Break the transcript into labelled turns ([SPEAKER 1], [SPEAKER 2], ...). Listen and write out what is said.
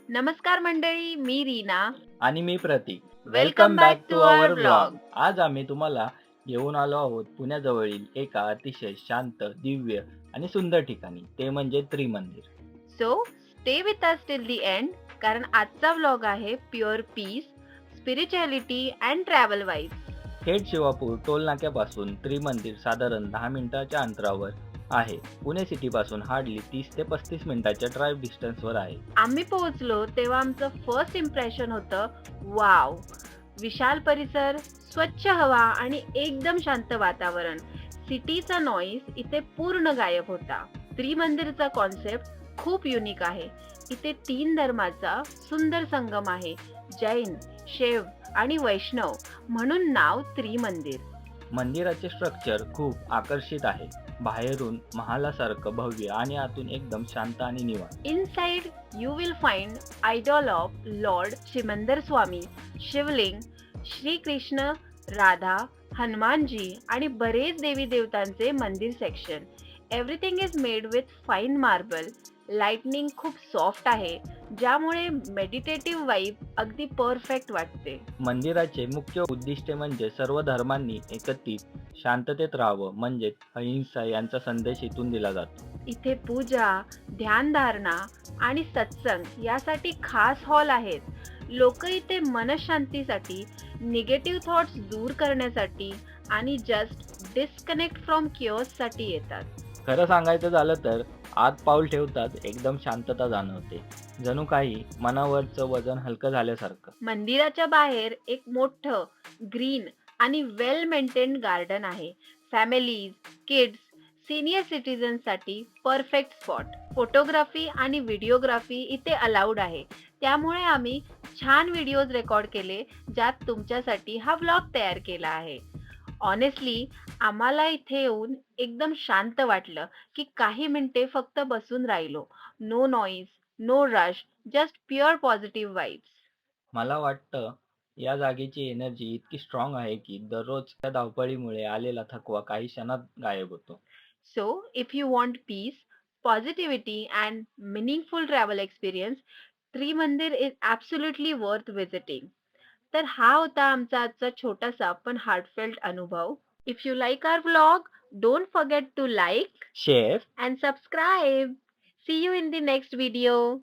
[SPEAKER 1] नमस्कार मंडळी, मी रीना.
[SPEAKER 2] आणि मी Prateek.
[SPEAKER 1] Welcome
[SPEAKER 2] welcome
[SPEAKER 1] back
[SPEAKER 2] back
[SPEAKER 1] to
[SPEAKER 2] to
[SPEAKER 1] our
[SPEAKER 2] our
[SPEAKER 1] vlog.
[SPEAKER 2] Vlog. आज आम्ही तुम्हाला घेऊन आलो आहोत पुण्याजवळील एका अतिशय शांत, दिव्य आणि सुंदर ठिकाणी. ते म्हणजे Trimandir.
[SPEAKER 1] So stay with us till the end, कारण आजचा व्लॉग आहे pure peace, spirituality and travel vibes.
[SPEAKER 2] थेट शिवापूर टोल नाक्यापासून त्रिमंदिर साधारण 10 मिनिटांच्या अंतरावर आहे. पुणे सिटीपासून हार्डली 30 ते 35 मिनिटाच्या ड्राईव्ह डिस्टन्सवर आहे.
[SPEAKER 1] आम्ही पोहोचलो तेव्हा आमचं फर्स्ट इम्प्रेशन होतं, वाव! विशाल परिसर, स्वच्छ हवा आणि एकदम शांत वातावरण. सिटीचा नॉईज इथे पूर्ण गायब होता. त्रिमंदिरचा कॉन्सेप्ट खूप युनिक आहे. इथे 3 धर्माचा सुंदर संगम आहे. जैन, शैव आणि वैष्णव, म्हणून नाव त्रिमंदिर.
[SPEAKER 2] मंदिराचे स्ट्रक्चर खूप आकर्षित आहे. बाहेरून महालासारखं भव्य आणि आतून एकदम शांत आणि निवांत.
[SPEAKER 1] Inside, you will find idol of Lord Shimandar Swami, शिवलिंग, श्री कृष्ण, राधा, हनुमानजी आणि बरेच देवी देवतांचे मंदिर section. Everything is made with fine marble. Lightning खूप सॉफ्ट आहे, ज्यामुळे मेडिटेटिव्ह वाईब अगदी परफेक्ट वाटते.
[SPEAKER 2] मंदिराचे मुख्य उद्दिष्ट म्हणजे सर्व धर्मांनी एकत्रित शांततेत राहावं म्हणजेच अहिंसा यांचा संदेश इथून दिला जातो.
[SPEAKER 1] इथे पूजा, ध्यानधारणा आणि सत्संग यासाठी खास हॉल आहेत. लोक इथे मनशांतीसाठी, निगेटिव्ह थॉट्स दूर करण्यासाठी आणि जस्ट डिस्कनेक्ट फ्रॉम साठी येतात.
[SPEAKER 2] खरं सांगायचं झालं तर आत पाऊल ठेवताच एकदम शांतता जाणवते. जणू काही मनावरचं वजन हलकं झाल्यासारखं.
[SPEAKER 1] मंदिराच्या बाहेर एक मोठं ग्रीन आणि वेल मेंटेन्ड गार्डन आहे. फॅमिलीज, किड्स, सिनियर सिटीजनसाठी परफेक्ट स्पॉट. फोटोग्राफी आणि व्हिडिओग्राफी इथे अलाउड आहे. त्यामुळे आम्ही छान व्हिडिओज रेकॉर्ड केले, ज्यात तुमच्यासाठी हा व्लॉग तयार केला आहे. ऑनेस्टली आम्हाला इथे येऊन एकदम शांत वाटलं, की काही मिनिटे फक्त बसून राहिलो. No noise, no rush, just pure positive vibes.
[SPEAKER 2] मला वाटतं या जागेची एनर्जी इतकी स्ट्रॉंग आहे की दररोजच्या धावपळीमुळे आलेला थकवा काही क्षणात गायब होतो.
[SPEAKER 1] So, if you want peace, positivity, and meaningful travel experience, Trimandir is absolutely worth visiting. तर हा होता आमचा आजचा छोटासा पण हार्टफेल्ट अनुभव. If you like our vlog, don't forget to like
[SPEAKER 2] chef
[SPEAKER 1] and subscribe. See you in the next video.